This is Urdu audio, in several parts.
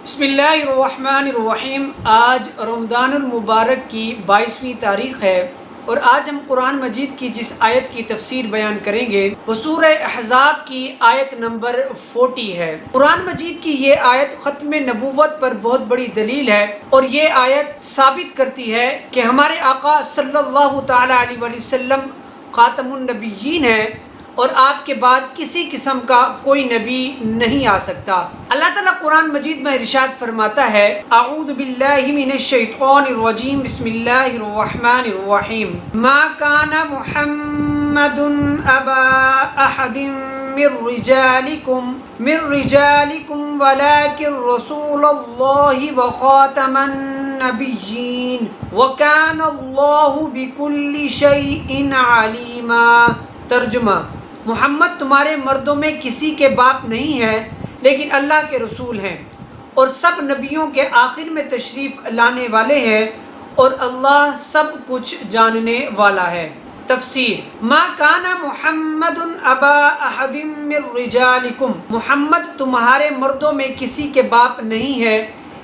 بسم اللہ الرحمن الرحیم۔ آج رمضان المبارک کی 22ویں تاریخ ہے اور آج ہم قرآن مجید کی جس آیت کی تفسیر بیان کریں گے وہ سورہ احزاب کی آیت نمبر 40 ہے۔ قرآن مجید کی یہ آیت ختم نبوت پر بہت بڑی دلیل ہے اور یہ آیت ثابت کرتی ہے کہ ہمارے آقا صلی اللہ تعالی علیہ وآلہ وسلم خاتم النبیین ہے اور آپ کے بعد کسی قسم کا کوئی نبی نہیں آ سکتا۔ اللہ تعالیٰ قرآن مجید میں ارشاد فرماتا ہے، اعوذ باللہ من الشیطان الرجیم، بسم اللہ الرحمن الرحیم، ما کان محمد ابا احد من رجالکم ولکن رسول اللہ وخاتم النبیین وکان اللہ بکل شیء علیما۔ ترجمہ: محمد تمہارے مردوں میں کسی کے باپ نہیں ہے لیکن اللہ کے رسول ہیں اور سب نبیوں کے آخر میں تشریف لانے والے ہیں اور اللہ سب کچھ جاننے والا ہے۔ تفسیر: ما کان محمد ابا احد من رجالکم، محمد تمہارے مردوں میں کسی کے باپ نہیں ہے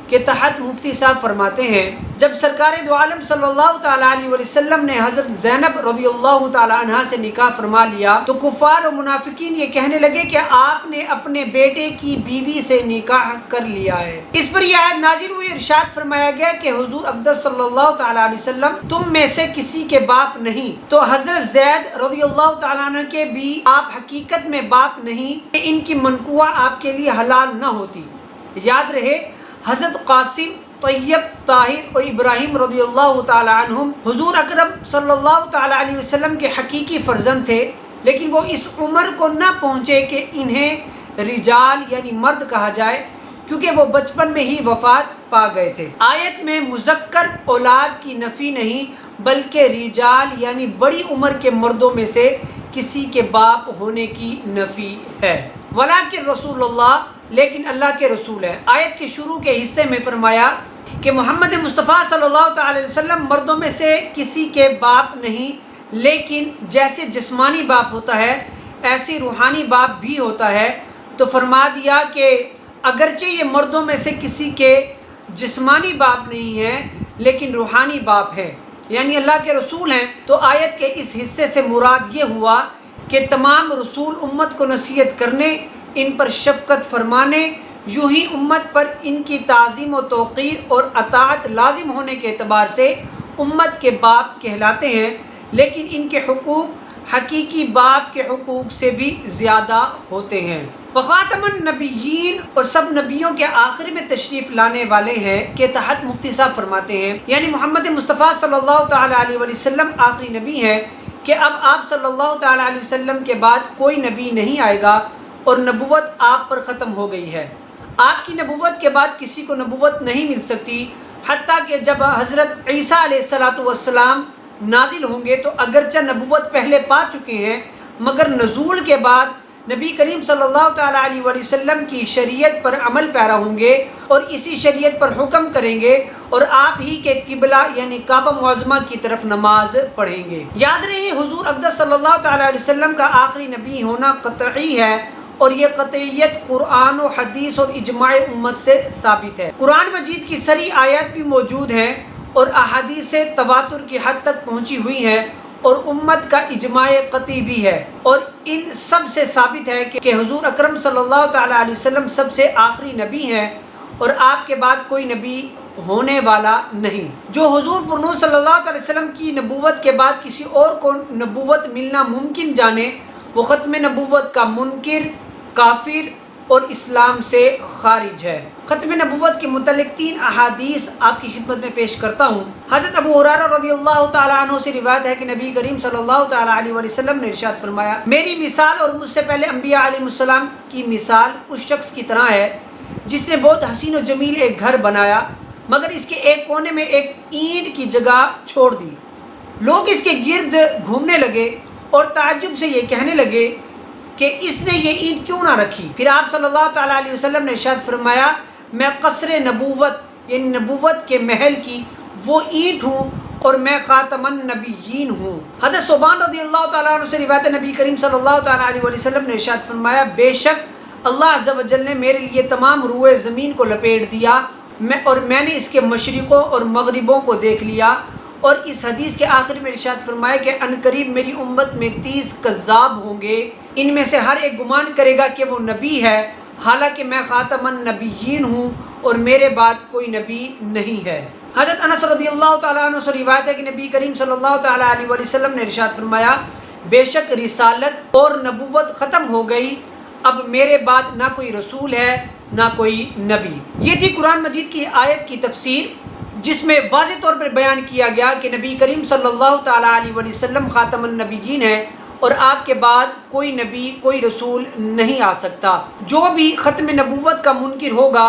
کے تحت مفتی صاحب فرماتے ہیں، جب سرکار دو عالم صلی اللہ تعالیٰ علیہ وسلم نے حضرت زینب رضی اللہ تعالیٰ عنہا سے نکاح فرما لیا تو کفار و منافقین یہ کہنے لگے کہ آپ نے اپنے بیٹے کی بیوی سے نکاح کر لیا ہے۔ اس پر یہ آیت نازل ہوئی، ارشاد فرمایا گیا کہ حضور اقدس صلی اللہ تعالیٰ علیہ وسلم تم میں سے کسی کے باپ نہیں، تو حضرت زید رضی اللہ تعالیٰ عنہ کے بھی آپ حقیقت میں باپ نہیں، ان کی منکوہ آپ کے لیے حلال نہ ہوتی۔ یاد رہے، حضرت قاسم، طیب، طاہر اور ابراہیم رضی اللہ تعالی عنہم حضور اکرم صلی اللہ تعالی علیہ وسلم کے حقیقی فرزند تھے، لیکن وہ اس عمر کو نہ پہنچے کہ انہیں رجال یعنی مرد کہا جائے، کیونکہ وہ بچپن میں ہی وفات پا گئے تھے۔ آیت میں مذکر اولاد کی نفی نہیں بلکہ رجال یعنی بڑی عمر کے مردوں میں سے کسی کے باپ ہونے کی نفی ہے۔ ولیکن رسول اللہ، لیکن اللہ کے رسول ہے۔ آیت کے شروع کے حصے میں فرمایا کہ محمد مصطفیٰ صلی اللہ تعالی علیہ وسلم مردوں میں سے کسی کے باپ نہیں، لیکن جیسے جسمانی باپ ہوتا ہے ایسے روحانی باپ بھی ہوتا ہے۔ تو فرما دیا کہ اگرچہ یہ مردوں میں سے کسی کے جسمانی باپ نہیں ہیں لیکن روحانی باپ ہے، یعنی اللہ کے رسول ہیں۔ تو آیت کے اس حصے سے مراد یہ ہوا کہ تمام رسول امت کو نصیحت کرنے، ان پر شفقت فرمانے، یوں ہی امت پر ان کی تعظیم و توقیر اور اطاعت لازم ہونے کے اعتبار سے امت کے باپ کہلاتے ہیں، لیکن ان کے حقوق حقیقی باپ کے حقوق سے بھی زیادہ ہوتے ہیں۔ وخاتم النبیین، اور سب نبیوں کے آخر میں تشریف لانے والے ہیں کے تحت مفتی صاحب فرماتے ہیں، یعنی محمد مصطفیٰ صلی اللہ تعالی علیہ وسلم آخری نبی ہیں کہ اب آپ صلی اللہ تعالی علیہ وسلم کے بعد کوئی نبی نہیں آئے گا اور نبوت آپ پر ختم ہو گئی ہے۔ آپ کی نبوت کے بعد کسی کو نبوت نہیں مل سکتی، حتیٰ کہ جب حضرت عیسیٰ علیہ السلام نازل ہوں گے تو اگرچہ نبوت پہلے پا چکے ہیں مگر نزول کے بعد نبی کریم صلی اللہ تعالیٰ علیہ وآلہ وسلم کی شریعت پر عمل پیرا ہوں گے اور اسی شریعت پر حکم کریں گے اور آپ ہی کے قبلہ یعنی کعبہ معظمہ کی طرف نماز پڑھیں گے۔ یاد رہے، حضور اقدس صلی اللہ تعالیٰ علیہ وسلم کا آخری نبی ہونا قطعی ہے اور یہ قطعیت قرآن و حدیث اور اجماع امت سے ثابت ہے۔ قرآن مجید کی سری آیات بھی موجود ہیں اور احادیث تواتر کی حد تک پہنچی ہوئی ہیں اور امت کا اجماع قطعی بھی ہے، اور ان سب سے ثابت ہے کہ حضور اکرم صلی اللہ تعالیٰ علیہ وسلم سب سے آخری نبی ہیں اور آپ کے بعد کوئی نبی ہونے والا نہیں۔ جو حضور پر نور صلی اللہ علیہ وسلم کی نبوت کے بعد کسی اور کو نبوت ملنا ممکن جانے وہ ختم نبوت کا منکر، کافر اور اسلام سے خارج ہے۔ ختم نبوت کے متعلق 3 احادیث آپ کی خدمت میں پیش کرتا ہوں۔ حضرت ابو ہریرہ رضی اللہ تعالیٰ عنہ سے روایت ہے کہ نبی کریم صلی اللہ تعالیٰ علیہ وسلم نے ارشاد فرمایا، میری مثال اور مجھ سے پہلے انبیاء علیہ السلام کی مثال اس شخص کی طرح ہے جس نے بہت حسین و جمیل ایک گھر بنایا مگر اس کے ایک کونے میں ایک اینٹ کی جگہ چھوڑ دی۔ لوگ اس کے گرد گھومنے لگے اور تعجب سے یہ کہنے لگے کہ اس نے یہ اینٹ کیوں نہ رکھی۔ پھر آپ صلی اللہ تعالیٰ علیہ وسلم نے ارشاد فرمایا، میں قصر نبوت یعنی نبوت کے محل کی وہ اینٹ ہوں اور میں خاتم النبیین ہوں۔ حضرت ثوبان رضی اللہ تعالیٰ عنہ سے روایت نبی کریم صلی اللہ تعالیٰ علیہ وسلم نے ارشاد فرمایا، بے شک اللہ عز و جل نے میرے لیے تمام روئے زمین کو لپیٹ دیا اور میں نے اس کے مشرقوں اور مغربوں کو دیکھ لیا۔ اور اس حدیث کے آخر میں ارشاد فرمایا کہ عنقریب میری امت میں 30 کذاب ہوں گے، ان میں سے ہر ایک گمان کرے گا کہ وہ نبی ہے، حالانکہ میں خاتم النبیین ہوں اور میرے بعد کوئی نبی نہیں ہے۔ حضرت انس رضی اللہ تعالیٰ عنہ سے روایت ہے کہ نبی کریم صلی اللہ تعالیٰ علیہ وسلم نے ارشاد فرمایا، بے شک رسالت اور نبوت ختم ہو گئی، اب میرے بعد نہ کوئی رسول ہے نہ کوئی نبی۔ یہ تھی قرآن مجید کی آیت کی تفسیر، جس میں واضح طور پر بیان کیا گیا کہ نبی کریم صلی اللہ تعالیٰ علیہ وسلم خاتم النبیین ہے اور آپ کے بعد کوئی نبی کوئی رسول نہیں آ سکتا۔ جو بھی ختم نبوت کا منکر ہوگا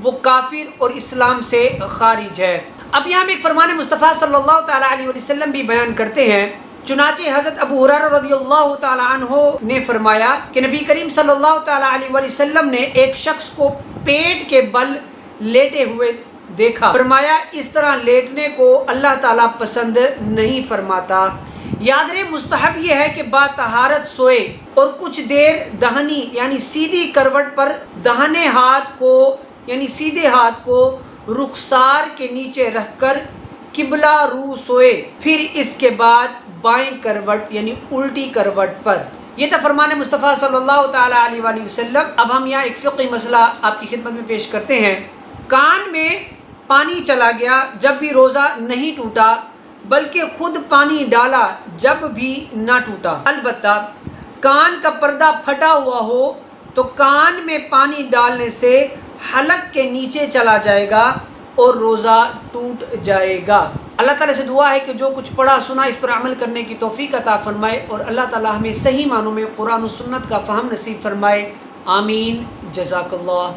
وہ کافر اور اسلام سے خارج ہے۔ اب یہاں میں ایک فرمان مصطفیٰ صلی اللہ تعالیٰ علیہ وسلم بھی بیان کرتے ہیں۔ چنانچہ حضرت ابو ہریرہ رضی اللہ تعالیٰ عنہ نے فرمایا کہ نبی کریم صلی اللہ تعالیٰ علیہ وسلم نے ایک شخص کو پیٹ کے بل لیٹے ہوئے دیکھا، فرمایا اس طرح لیٹنے کو اللہ تعالیٰ پسند نہیں فرماتا۔ یاد رہے مستحب یہ ہے کہ با طہارت سوئے اور کچھ دیر دہنی یعنی سیدھی کروٹ پر دہنے ہاتھ کو یعنی سیدھے ہاتھ کو رخسار کے نیچے رکھ کر قبلہ رو سوئے، پھر اس کے بعد بائیں کروٹ یعنی الٹی کروٹ پر۔ یہ تھا فرمان مصطفیٰ صلی اللہ تعالیٰ علیہ وآلہ وسلم۔ اب ہم یہاں ایک فقہی مسئلہ آپ کی خدمت میں پیش کرتے ہیں۔ کان میں پانی چلا گیا جب بھی روزہ نہیں ٹوٹا، بلکہ خود پانی ڈالا جب بھی نہ ٹوٹا۔ البتہ کان کا پردہ پھٹا ہوا ہو تو کان میں پانی ڈالنے سے حلق کے نیچے چلا جائے گا اور روزہ ٹوٹ جائے گا۔ اللہ تعالیٰ سے دعا ہے کہ جو کچھ پڑھا سنا اس پر عمل کرنے کی توفیق عطا فرمائے، اور اللہ تعالیٰ ہمیں صحیح معنوں میں قرآن و سنت کا فہم نصیب فرمائے۔ آمین۔ جزاک اللہ۔